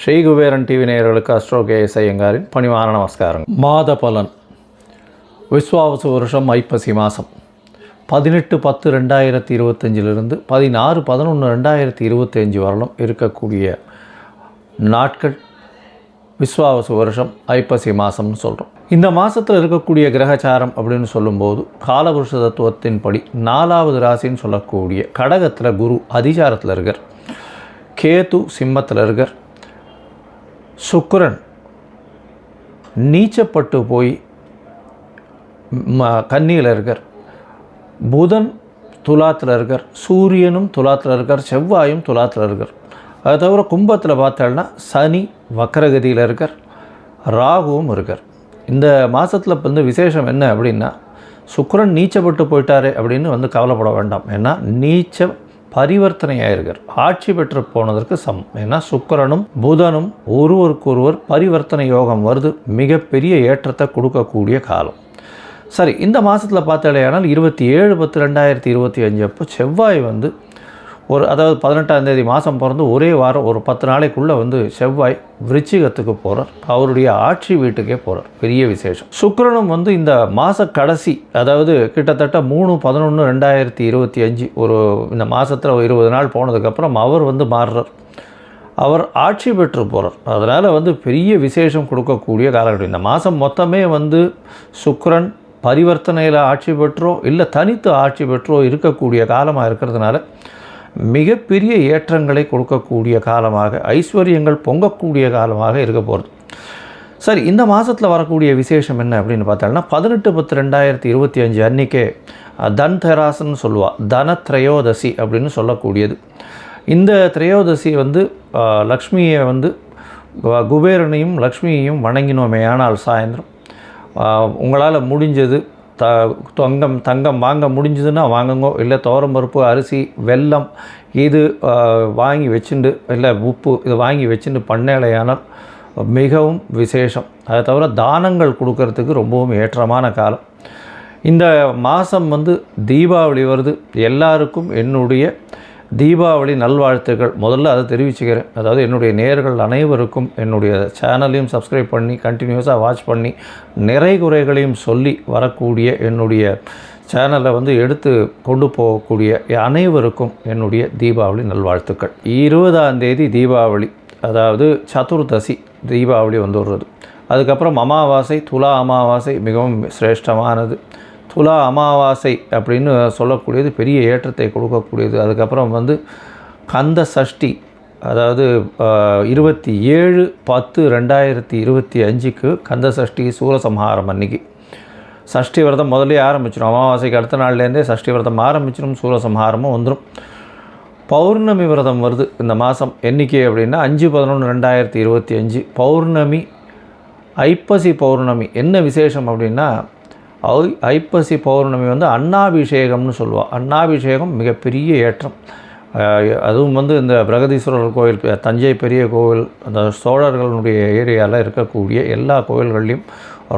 Sri Kuberan TV நேயர்களுக்கு astro KS ஐயங்காரின் பணிவான நமஸ்காரம். மாத பலன். விஸ்வாவசு வருஷம் ஐப்பசி மாதம் 18/10/2025 16/11/2025 வரலும் இருக்கக்கூடிய நாட்கள் விஸ்வாவசு வருஷம் ஐப்பசி மாதம்னு சொல்கிறோம். இந்த மாதத்தில் இருக்கக்கூடிய கிரகச்சாரம் அப்படின்னு சொல்லும்போது காலபுருஷ தத்துவத்தின்படி 4வது ராசின்னு சொல்லக்கூடிய கடகத்தில் குரு அதிசாரத்தில் இருக்கார், கேது சிம்மத்தில் இருக்கார், சுக்கிரன் நீச்சப்பட்டு போய் கன்னியில் இருக்கார், புதன் துலாத்தில் இருக்கார், சூரியனும் துலாத்தில் இருக்கார், செவ்வாயும் துலாத்தில் இருக்கார். அது தவிர கும்பத்தில் பார்த்தோம்னா சனி வக்கரகதியில் இருக்கார், ராகுவும் இருக்கார். இந்த மாதத்தில் வந்து விசேஷம் என்ன அப்படின்னா, சுக்கிரன் நீச்சப்பட்டு போயிட்டாரு அப்படின்னு கவலைப்பட வேண்டாம். ஏன்னா நீச்ச பரிவர்த்தனையாயிருக்கார், ஆட்சி பெற்று போனதற்கு சமம். ஏன்னா சுக்கிரனும் புதனும் ஒருவருக்கொருவர் பரிவர்த்தனை யோகம் வருது, மிகப்பெரிய ஏற்றத்தை கொடுக்கக்கூடிய காலம். சரி, இந்த மாதத்தில் பார்த்தாலேயானால் 27/10/2025 அப்போ செவ்வாய் அதாவது 18ஆம் தேதி மாதம் பிறந்து ஒரே வாரம் ஒரு 10 நாளைக்குள்ளே செவ்வாய் விருச்சிகத்துக்கு போகிறார், அவருடைய ஆட்சி வீட்டுக்கே போகிறார். பெரிய விசேஷம். சுக்கிரனும் இந்த மாத கடைசி, அதாவது கிட்டத்தட்ட 3/11/2025 இந்த மாதத்தில் 20 நாள் போனதுக்கப்புறம் அவர் மாறுறார், அவர் ஆட்சி பெற்று போகிறார். அதனால் பெரிய விசேஷம் கொடுக்கக்கூடிய காலகட்டம். இந்த மாதம் மொத்தமே சுக்கிரன் பரிவர்த்தனையில் ஆட்சி பெற்றோ இல்லை தனித்து ஆட்சி பெற்றோ இருக்கக்கூடிய காலமாக இருக்கிறதுனால மிகப்பெரிய ஏற்றங்களை கொடுக்கக்கூடிய காலமாக, ஐஸ்வர்யங்கள் பொங்கக்கூடிய காலமாக இருக்க போகிறது. சரி, இந்த மாதத்தில் வரக்கூடிய விசேஷம் என்ன அப்படின்னு பார்த்தோம்னா 18/10/2025 அன்றைக்கே தன்தெராஸ்ன்னு சொல்லுவாள், தனத்ரயோதசி அப்படின்னு சொல்லக்கூடியது. இந்த திரையோதசி லக்ஷ்மியை குபேரனையும் லக்ஷ்மியையும் வணங்கினோமே ஆனால் சாயந்தரம் உங்களால் முடிஞ்சது தங்கம் வாங்க முடிஞ்சதுன்னா வாங்குங்கோ, இல்லை துவரம்பருப்பு, அரிசி, வெல்லம் இது வாங்கி வச்சுட்டு, இல்லை உப்பு இது வாங்கி வச்சுட்டு பண்ணலையானால் மிகவும் விசேஷம். அதை தவிர தானங்கள் கொடுக்கறதுக்கு ரொம்பவும் ஏற்றமான காலம். இந்த மாதம் தீபாவளி வருது. எல்லாருக்கும் என்னுடைய தீபாவளி நல்வாழ்த்துக்கள். முதல்ல அதை தெரிவிச்சுக்கிறேன். அதாவது என்னுடைய நேயர்கள் அனைவருக்கும் என்னுடைய சேனலையும் சப்ஸ்கிரைப் பண்ணி கண்டினியூஸாக வாட்ச் பண்ணி நிறை குறைகளையும் சொல்லி வரக்கூடிய என்னுடைய சேனலை எடுத்து கொண்டு போகக்கூடிய அனைவருக்கும் என்னுடைய தீபாவளி நல்வாழ்த்துக்கள். 20ஆம் தேதி தீபாவளி, அதாவது சதுர்தசி தீபாவளி வருது. அதுக்கப்புறம் அமாவாசை, துலா அமாவாசை மிகவும் சிரேஷ்டமானது. துலா அமாவாசை அப்படின்னு சொல்லக்கூடியது பெரிய ஏற்றத்தை கொடுக்கக்கூடியது. அதுக்கப்புறம் கந்த சஷ்டி, அதாவது 27/10/2025 கந்த சஷ்டி சூரசம்ஹாரம் அன்னைக்கு. சஷ்டி விரதம் முதலே ஆரம்பிச்சிடும், அமாவாசைக்கு அடுத்த நாள்லேருந்தே சஷ்டி விரதம் ஆரம்பிச்சிடும், சூரசம்ஹாரமும் வந்துடும். பௌர்ணமி விரதம் வருது இந்த மாதம். என்றைக்கு அப்படின்னா 5/11/2025 பௌர்ணமி, ஐப்பசி பௌர்ணமி. என்ன விசேஷம் அப்படின்னா, ஐப்பசி பௌர்ணமி அன்னாபிஷேகம்னு சொல்லுவாள். அன்னாபிஷேகம் மிகப்பெரிய ஏற்றம். அதுவும் இந்த பிரகதீஸ்வரர் கோயில், தஞ்சை பெரிய கோவில், அந்த சோழர்களுடைய ஏரியாவில் இருக்கக்கூடிய எல்லா கோவில்கள்லையும்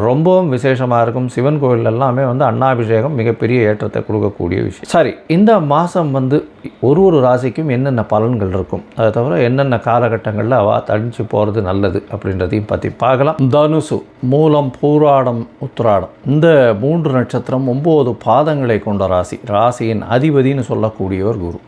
ரொம்பவும் விசேஷமாக இருக்கும். சிவன் கோவில் எல்லாமே அன்னாபிஷேகம் மிகப்பெரிய ஏற்றத்தை கொடுக்கக்கூடிய விஷயம். சரி, இந்த மாதம் ஒரு ராசிக்கும் என்னென்ன பலன்கள் இருக்கும், அதை தவிர என்னென்ன காலகட்டங்களில் தடிச்சு போகிறது நல்லது அப்படின்றதையும் பற்றி பார்க்கலாம். தனுசு, மூலம், பூராடம், உத்திராடம் இந்த 3 நட்சத்திரம் 9 பாதங்களை கொண்ட ராசி. ராசியின் அதிபதினு சொல்லக்கூடியவர் குரு.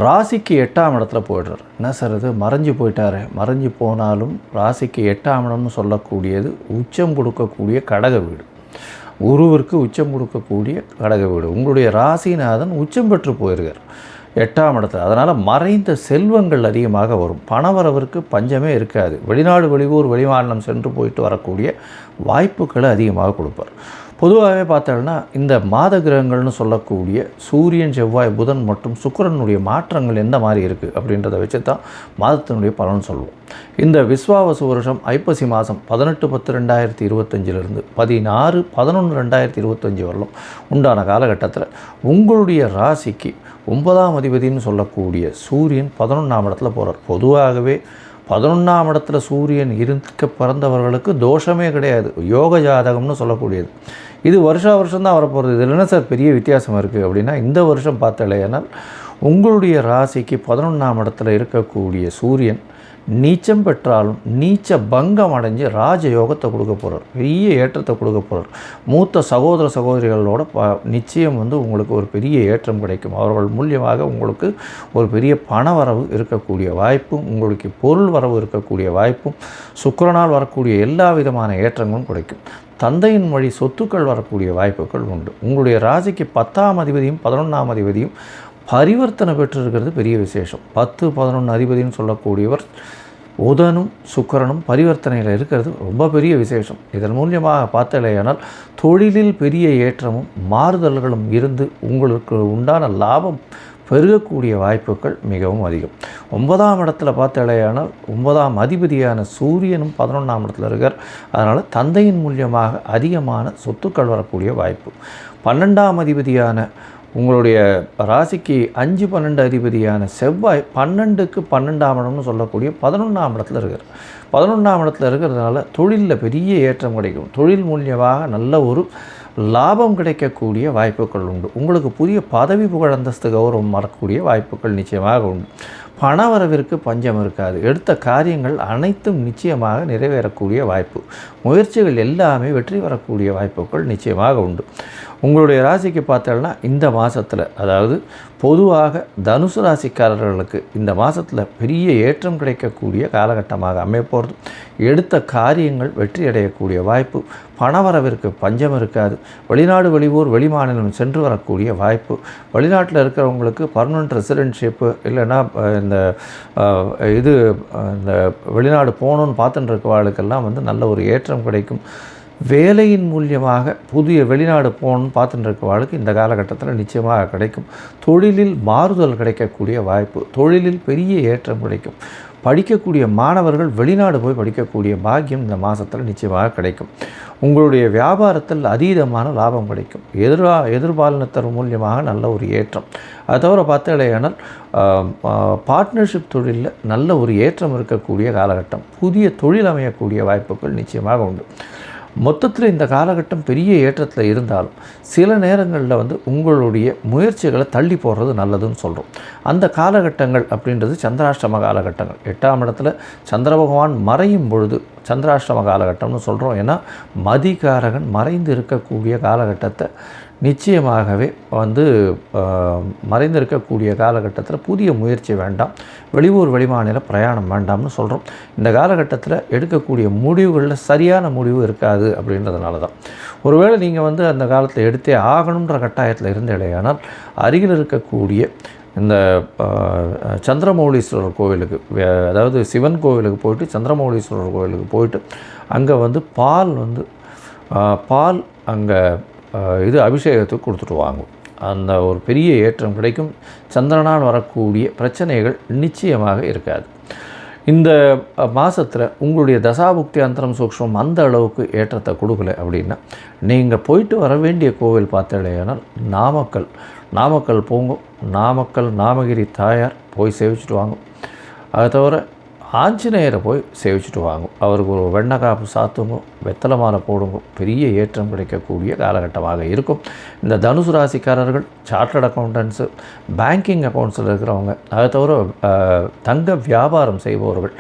ராசிக்கு 8ஆம் இடத்துல போய்டுறார். என்ன சார் இது, மறைஞ்சு போயிட்டார்? மறைஞ்சு போனாலும் ராசிக்கு 8ஆம் இடம்னு சொல்லக்கூடியது உச்சம் கொடுக்கக்கூடிய கடக வீடு. குருவிற்கு உச்சம் கொடுக்கக்கூடிய கடக வீடு. உங்களுடைய ராசிநாதன் உச்சம் பெற்று போயிருக்கார் 8ஆம் இடத்துல. அதனால் மறைந்த செல்வங்கள் அதிகமாக வரும். பணவரவிற்கு பஞ்சமே இருக்காது. வெளிநாடு, வெளியூர், வெளிமாநிலம் சென்று போயிட்டு வரக்கூடிய வாய்ப்புகளை அதிகமாக கொடுப்பார். பொதுவாகவே பார்த்தோம்னா இந்த மாத கிரகங்கள்னு சொல்லக்கூடிய சூரியன், செவ்வாய், புதன் மற்றும் சுக்கிரனுடைய மாற்றங்கள் எந்த மாதிரி இருக்குது அப்படின்றத வச்சு தான் மாதத்தினுடைய பலன் சொல்லுவோம். இந்த விஸ்வாவசு வருஷம் ஐப்பசி மாதம் 18/10/2025 16/11/2025 வரலும் உண்டான காலகட்டத்தில் உங்களுடைய ராசிக்கு 9ஆம் அதிபதினு சொல்லக்கூடிய சூரியன் 11ஆம் இடத்துல போகிறார். பொதுவாகவே 11ஆம் இடத்துல சூரியன் இருக்க பிறந்தவர்களுக்கு தோஷமே கிடையாது, யோக ஜாதகம்னு சொல்லக்கூடியது. இது வருஷம்தான் வரப்போகிறது. இதில் என்ன சார் பெரிய வித்தியாசம் இருக்குது அப்படின்னா, இந்த வருஷம் பார்த்தாலேனால் உங்களுடைய ராசிக்கு 11ஆம் இடத்துல இருக்கக்கூடிய சூரியன் நீச்சம் பெற்றாலும் நீச்ச பங்கம் அடைஞ்சு ராஜயோகத்தை கொடுக்க போகிறார், பெரிய ஏற்றத்தை கொடுக்க போகிறார். மூத்த சகோதர சகோதரிகளோட நிச்சயம் உங்களுக்கு ஒரு பெரிய ஏற்றம் கிடைக்கும். அவர்கள் மூலியமாக உங்களுக்கு ஒரு பெரிய பண வரவு இருக்கக்கூடிய வாய்ப்பும், உங்களுக்கு பொருள் வரவு இருக்கக்கூடிய வாய்ப்பும், சுக்கிரனால் வரக்கூடிய எல்லா விதமான ஏற்றங்களும் கிடைக்கும். தந்தையின் வழி சொத்துக்கள் வரக்கூடிய வாய்ப்புகள் உண்டு. உங்களுடைய ராசிக்கு 10ஆம் அதிபதியும் 11ஆம் அதிபதியும் பரிவர்த்தனை பெற்றிருக்கிறது பெரிய விசேஷம். 10, 11 அதிபதினு சொல்லக்கூடியவர் புதனும் சுக்கிரனும் பரிவர்த்தனையில் இருக்கிறது ரொம்ப பெரிய விசேஷம். இதன் மூலியமாக பார்த்தாலேயானால் தொழிலில் பெரிய ஏற்றமும் மாறுதல்களும் இருந்து உங்களுக்கு உண்டான லாபம் பெருகக்கூடிய வாய்ப்புகள் மிகவும் அதிகம். 9ஆம் இடத்துல பார்த்தாலேயானால் 9ஆம் அதிபதியான சூரியனும் 11ஆம் இடத்துல இருக்கார். அதனால் தந்தையின் மூலியமாக அதிகமான சொத்துக்கள் வரக்கூடிய வாய்ப்பு. 12ஆம் அதிபதியான உங்களுடைய ராசிக்கு 5, 12 அதிபதியான செவ்வாய் 12க்கு 12ஆம் இடம்னு சொல்லக்கூடிய 11ஆம் இடத்துல இருக்கார். 11ஆம் இடத்துல இருக்கிறதுனால தொழிலில் பெரிய ஏற்றம் கிடைக்கும். தொழில் மூலியமாக நல்ல ஒரு லாபம் கிடைக்கக்கூடிய வாய்ப்புகள் உண்டு. உங்களுக்கு புதிய பதவி புகழ் அந்தஸ்து கௌரவம் வரக்கூடிய வாய்ப்புகள் நிச்சயமாக உண்டு. பணவரவிற்கு பஞ்சம் இருக்காது. எடுத்த காரியங்கள் அனைத்தும் நிச்சயமாக நிறைவேறக்கூடிய வாய்ப்பு. முயற்சிகள் எல்லாமே வெற்றி வரக்கூடிய வாய்ப்புகள் நிச்சயமாக உண்டு. உங்களுடைய ராசிக்கு பார்த்தோம்னா இந்த மாதத்தில், அதாவது பொதுவாக தனுசு ராசிக்காரர்களுக்கு இந்த மாதத்தில் பெரிய ஏற்றம் கிடைக்கக்கூடிய காலகட்டமாக அமையப்போகிறது. எடுத்த காரியங்கள் வெற்றி அடையக்கூடிய வாய்ப்பு. பணவரவிற்கு பஞ்சம் இருக்காது. வெளிநாடு வெளியூர் வெளிமாநிலம் சென்று வரக்கூடிய வாய்ப்பு. வெளிநாட்டில் இருக்கிறவங்களுக்கு பர்மனெண்ட் ரெசிடென்ட்ஷிப்பு இல்லைன்னா இந்த வெளிநாடு போகணுன்னு பார்த்துட்டு இருக்கவாளுக்கெல்லாம் நல்ல ஒரு ஏற்றம் கிடைக்கும். வேலையின் மூலியமாக புதிய வெளிநாடு போகணுன்னு பார்த்துட்டு இருக்கவாளுக்கு இந்த காலகட்டத்தில் நிச்சயமாக கிடைக்கும். தொழிலில் மாறுதல் கிடைக்கக்கூடிய வாய்ப்பு. தொழிலில் பெரிய ஏற்றம் கிடைக்கும். படிக்கக்கூடிய மாணவர்கள் வெளிநாடு போய் படிக்கக்கூடிய பாக்கியம் இந்த மாதத்தில் நிச்சயமாக கிடைக்கும். உங்களுடைய வியாபாரத்தில் அதீதமான லாபம் கிடைக்கும். எதிர்பாலினத்தர் மூலியமாக நல்ல ஒரு ஏற்றம். அதை தவிர பார்த்தாலேயானால் பார்ட்னர்ஷிப் தொழிலில் நல்ல ஒரு ஏற்றம் இருக்கக்கூடிய காலகட்டம். புதிய தொழில் அமையக்கூடிய வாய்ப்புகள் நிச்சயமாக உண்டு. மொத்தத்தில் இந்த காலகட்டம் பெரிய ஏற்றத்தில் இருந்தாலும் சில நேரங்களில் உங்களுடைய முயற்சிகளை தள்ளி போடுறது நல்லதுன்னு சொல்கிறோம். அந்த காலகட்டங்கள் அப்படின்றது சந்திராஷ்டம காலகட்டங்கள். 8ஆம் இடத்துல சந்திர பகவான் மறையும் பொழுது சந்திராஷ்டம காலகட்டம்னு சொல்கிறோம். ஏன்னா மதிகாரகன் மறைந்து இருக்கக்கூடிய காலகட்டத்தை நிச்சயமாகவே மறைந்திருக்கக்கூடிய காலகட்டத்தில் புதிய முயற்சி வேண்டாம், வெளியூர் வெளிமாநில பிரயாணம் வேண்டாம்னு சொல்கிறோம். இந்த காலகட்டத்தில் எடுக்கக்கூடிய முடிவுகளில் சரியான முடிவு இருக்காது. அப்படின்றதுனால தான் ஒருவேளை நீங்கள் அந்த காலத்தில் எடுத்தே ஆகணுன்ற கட்டாயத்தில் இருந்தேயானால் அருகில் இருக்கக்கூடிய இந்த சந்திரமௌலீஸ்வரர் கோவிலுக்கு, அதாவது சிவன் கோவிலுக்கு போயிட்டு சந்திரமௌலீஸ்வரர் கோவிலுக்கு போயிட்டு அங்கே பால் அங்கே அபிஷேகத்துக்கு கொடுத்துட்டு வாங்கும். அந்த ஒரு பெரிய ஏற்றம் கிடைக்கும். சந்திரனால் வரக்கூடிய பிரச்சனைகள் நிச்சயமாக இருக்காது. இந்த மாதத்தில் உங்களுடைய தசாபுக்தி அந்தரம் சூக்ஷ்மம் அந்த அளவுக்கு ஏற்றத்தை கொடுக்கல அப்படின்னா நீங்கள் போயிட்டு வர வேண்டிய கோவில் பார்த்தீங்கன்னா நாமக்கல் போங்க. நாமகிரி தாயார் போய் சேவிச்சுட்டு வாங்க. அதை தவிர ஆஞ்சநேயரை போய் சேவிச்சுட்டு வாங்க. அவருக்கு ஒரு வெண்ணெய் காப்பு சாத்துங்க, வெத்தலை மாலை போடுங்க. பெரிய ஏற்றம் கிடைக்கக்கூடிய காலகட்டமாக இருக்கும். இந்த தனுசு ராசிக்காரர்கள், சார்ட்டர்ட் அக்கௌண்டன்ஸு, பேங்கிங் அக்கௌண்ட்ஸில் இருக்கிறவங்க, அதை தவிர தங்க வியாபாரம் செய்பவர்கள்,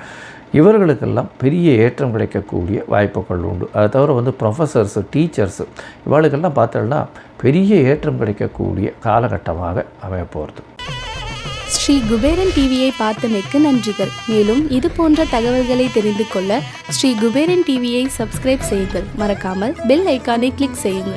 இவர்களுக்கெல்லாம் பெரிய ஏற்றம் கிடைக்கக்கூடிய வாய்ப்புகள் உண்டு. அதை தவிர ப்ரொஃபஸர்ஸு, டீச்சர்ஸு, இவர்களுக்கெல்லாம் பார்த்தோம்னா பெரிய ஏற்றம் கிடைக்கக்கூடிய காலகட்டமாக அமையப்போகிறது. ஸ்ரீ குபேரன் டிவியை பார்த்தமைக்கு நன்றிகள். மேலும் இது போன்ற தகவல்களை தெரிந்து கொள்ள ஸ்ரீ குபேரன் டிவியை சப்ஸ்கிரைப் செய்யுங்கள். மறக்காமல் பெல் ஐக்கானை கிளிக் செய்யுங்கள்.